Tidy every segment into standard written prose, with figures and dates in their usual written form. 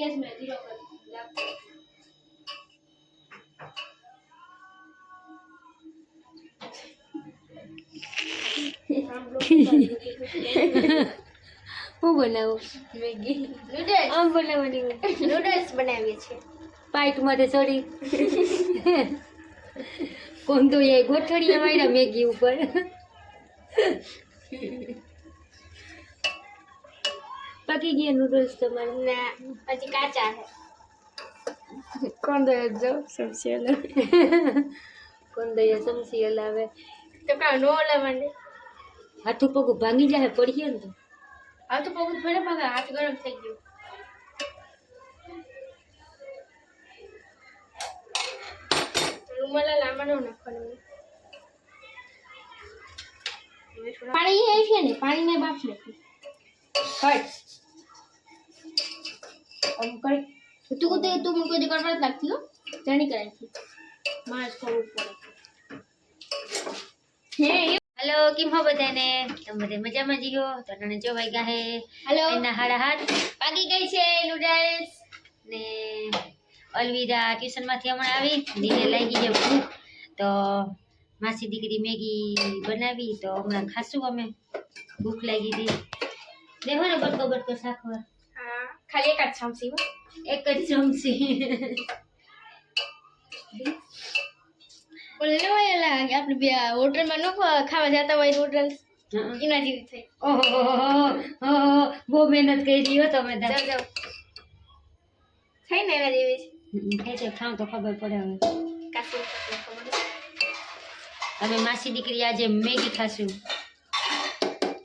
21 में 0 कर હું બનાવું મેગી નૂડલ્સ આમ બનાવવાની નૂડલ્સ બનાવીએ છીએ પાઇટ માંથી સડી કોણ તો એ ગોઠડિયા વાળા મેગી ઉપર પકી ગયા નૂડલ્સ તમારે ના હજી કાચા છે કોણ દે જો સમસી હલાવે કોણ દે સમસી હલાવે તો કા નો લાવંડે હાથું પગ ભાંગી જાય પડીએ ને તો આ તો પગ ભલે પગ હાથ ગરમ થઈ ગયો રૂમાલા લાંબાનો નાખવાનું પાણી એ છે ને પાણી ને બાફ નાખી હટ આમ કરી તું મને કોઈ કરવા લાગતી હો જાણી કરાય છે માસ કરવું પડે હે હેલો કેમ હો બધાને તમે બધે મજામાં જીઓ તો તને જો વાગ્યા હે હેલો એના હાડા હાથ પાકી ગઈ છે નૂડલ્સ ને અલવિદા ટ્યુશન માંથી હમણાં આવી દીને લાગી છે ભૂખ તો માસી દીકરી મેગી બનાવી તો હમણાં ખાશું અમે ભૂખ લાગી હતી દેખો ને બટકો બટકો શાકવા હા ખાલી એક જ ચમચી એક જ ચમચી બોલે ઓલા આપણે બે હોટલમાં નો ખાવા જતા હોય નૂડલ્સ એના જેવી થઈ ઓહો બહુ મહેનત કરી હો તમે જાવ જાવ થઈ ને એના જેવી છે ખાવ તો ખબર પડે હવે કાસી ખબર અમે માસી દીકરી આજે મેગી ખાશું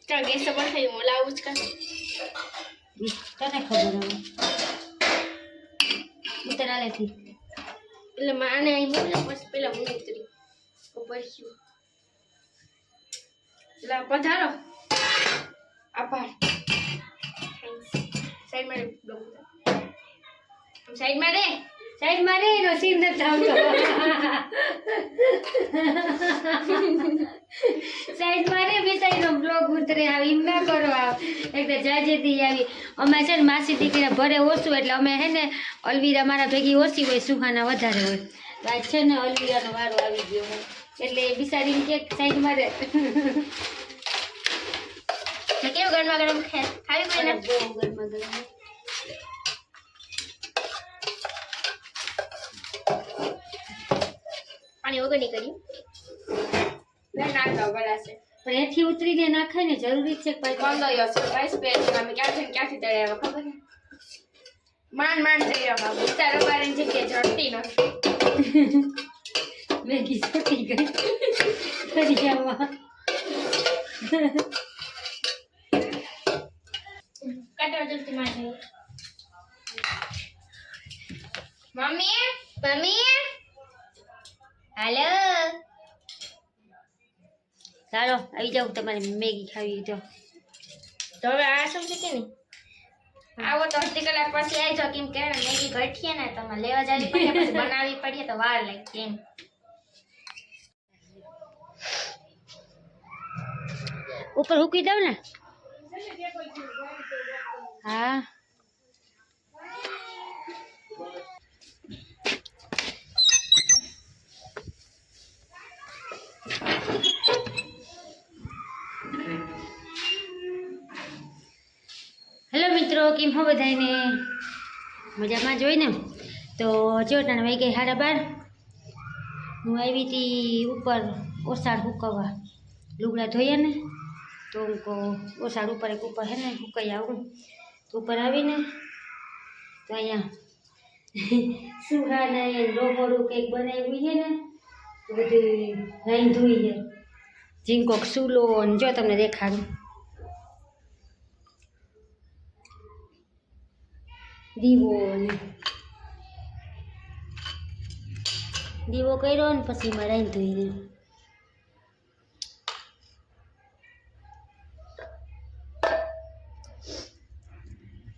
ચાલ ગેસ તો પણ થઈ ઓલા આવું જ કર તને ખબર હવે ઉતરાલેથી એટલે માને અહીં મૂકલે પછી પેલા હું ઉતરી ઉપર છું લા પધારો આભાર સાઈડમાં રે સાઈડમાં રે એનો સીન નથી આવતો સાઈડમાં રે બિસાઈનો બ્લોગ ઉતરે આવી એમ ના કરો આવ એક તો જાજેથી આવી અમે છે ને માસી દીકરીને ભરે ઓછું એટલે અમે હે ને અલવીરા મારા ભેગી ઓછી હોય સુહાના વધારે હોય તો આજ છે ને અલવીરાનો વારો આવી ગયો હોય એટલે બિસાડીને કે સાઈડમાં રે કેવું ગરમા ગરમ ખાવી પડે બહુ ગરમા ગરમ પાણી વગર ની કર્યું નાખવા બરાશે પણ એથી ઉતરીને નાખાય ને જરૂરી છે કે બંધ હશે ગાઈસ પેજ અમે ક્યાંથી તળ્યા ખબર છે માંડ તળ્યા વિચારો બારે જગ્યાએ ઝડતી નથી મેગી છૂટી ગઈ તળિયામાં કાટો જલ્દી માં મમ્મી હાલો ચાલો આવી જાવ તમારે મેગી ખાવી તો હવે આ સમજી કે નહીં આવો તો અડધી કલાક પછી આવી જાવ કેમ કે મેગી ઘટીએ ને તમે લેવા જવી પડે પછી બનાવવી પડીએ તો વાર લાગે એમ ઉપર મૂકી દઉં ને હા હેલો મિત્રો કેમ હો બધાને મજામાં જોઈ ને તો જો તને વાઈ ગઈ 12:30 હું આવી હતી ઉપર ઓસાડ હુકવવા લુગડા ધોયા ને તો ઓસાડ ઉપર એક ઉપર હે ને હુકાઈ આવું તો ઉપર આવીને તો અહીંયા સુહાને રોગોડું કંઈક બનાવ્યું છે ને તો બધું રાંધું છે ઝીંકોક સૂલો ને જો તમને દેખાડું દીવો કર્યો ને પછી એમાં રાંધું છે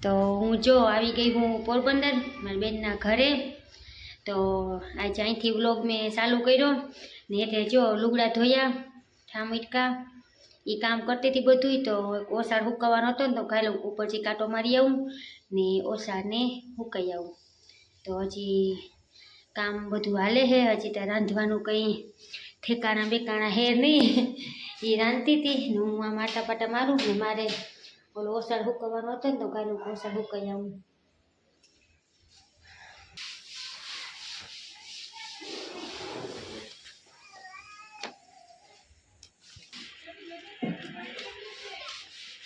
તો હું જો આવી ગઈ હું પોરબંદર મારી બેનના ઘરે તો આજે અહીંથી વ્લોગ મેં ચાલુ કર્યો ને એટલે જો લુગડા ધોયા ઠામટકા એ કામ કરતી હતી બધું તો ઓસાડ હુકવાનો હતો ને તો કાલે ઉપરથી કાંટો મારી આવું ને ઓસાને મૂકાઈ આવું. તો હજી કામ બધું હાલે છે, હજી ત્યાં રાંધવાનું કંઈ ઠેકાણા બેકાણા હે નહીં. એ રાંધતી હતી ને હું આમ આટા પાટા મારું ને મારે ઓલો ઓસાડ હુકવવાનો હતો ને તો ગાયનું ઓસાડ હુકાઈ આવું.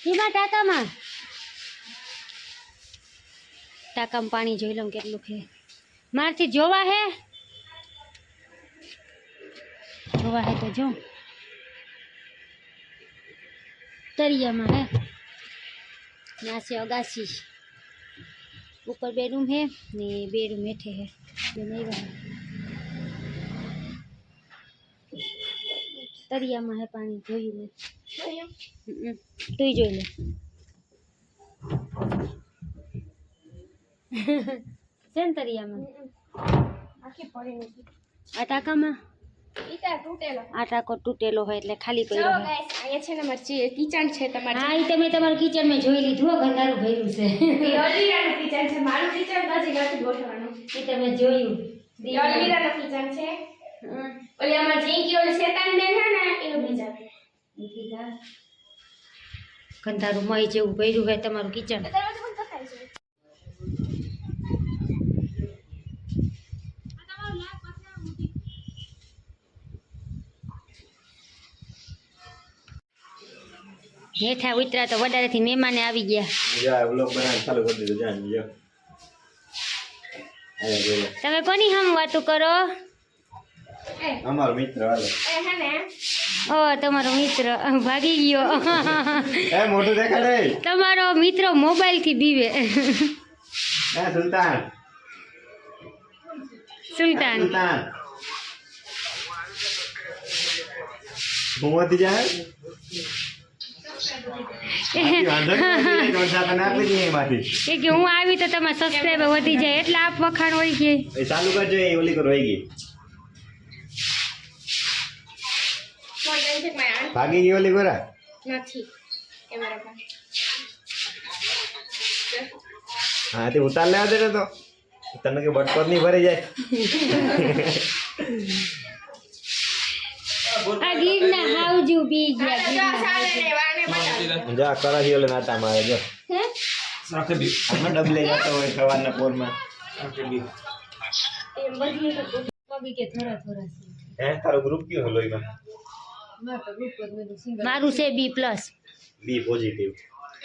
હીમાં ટાંકામાં પાણી જોઈ લઉં કેટલું છે. મારથી જોવા હે તો જો તરિયામાં હે. ના છે અગાસી ઉપર 2 રૂમ હે ને 2 રૂમ હેઠે હે. તરિયામાં હે પાણી જોયું મેં. તું જોઈ લે. છે ને તરિયામાં આ ટાંકામાં આ ટાંકો તૂટેલો હોય એટલે ખાલી પડ્યો હોય. અહીંયા છે ને મારી કિચન છે તમારે. હા એ તમે તમારું કિચન મેં જોઈ લીધું હો, ગંધારું ભર્યું છે. અલમીરાનું કિચન છે, મારું કિચન તો હજી નથી ગોઠવવાનું. એ તમે જોયું. અલમીરાનું કિચન છે. ઓલી અમાર જીંકી ઓલી શેતાન બેન છે ને એનું કિચન. ગંધારું મય જેવું ભર્યું હોય તમારું કિચન. દરવાજો બંધ કરાય છે. હેઠા ઉતરા તો વડારેથી મહેમાને આવી ગયા. વ્લોગ બનાવવાનું ચાલુ કરી દીધું. જાન જો તમે કોની હમ વાતું કરો? અમારો મિત્ર હાલો. એ હે ને ઓ તમારો મિત્ર ભાગી ગયો. એ મોટું દેખાડે. તમારો મિત્ર મોબાઈલ થી બીવે. એ સુલતાન સુલતાન હું વધી જાય કે હું આવી તો તમારા સબસ્ક્રાઈબર વધી જાય એટલે આપ વખાણ હોય છે. એ ચાલુ કરજો. એ ઓલી કરો વહી ગઈ, ફોન લઈ છે મારા ભાગી ગઈ ઓલી ગોરા. નથી કેમેરા પર. હા તે ઉતાર લેવા દે તો તને કે બટકોટ નહીં ભરી જાય. આ ગીરના હાવજુ બી ગયા. જો સાલે ને વાને બતાવ. જા કરાથી ઓલે નાતા મારે જો આમાં ડબલે જતો હોય સવારના પોરમાં. એ બધી પગી કે થોડા થોડા હે તારો ગ્રુપ કયો હલો એમાં? મારું છે B+. B positive.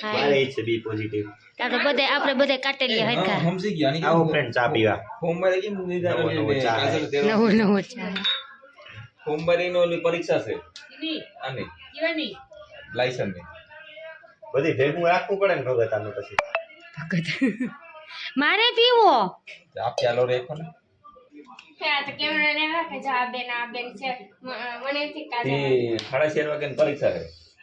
હા. મારે છે બી પોઝિટિવ. આપણે બધે કાટેલી હરખા. સમજી ગયા ની આવો ફ્રેન્ડ ચા પીવા. સોમવારે કેમ નવો ચા. નવો ચાલે. સોમવારે નો ઓલી પરીક્ષા છે આની લાયસન્સ ની બધી ભેગું રાખવું પડે ને ભગત આનું પછી. મારે પીવો આપ ચાલો રેખો ને આ તો કેમેરા ને રાખે છે. આ બેન છે મને થી તે 6:30 વાગે પરીક્ષા છે.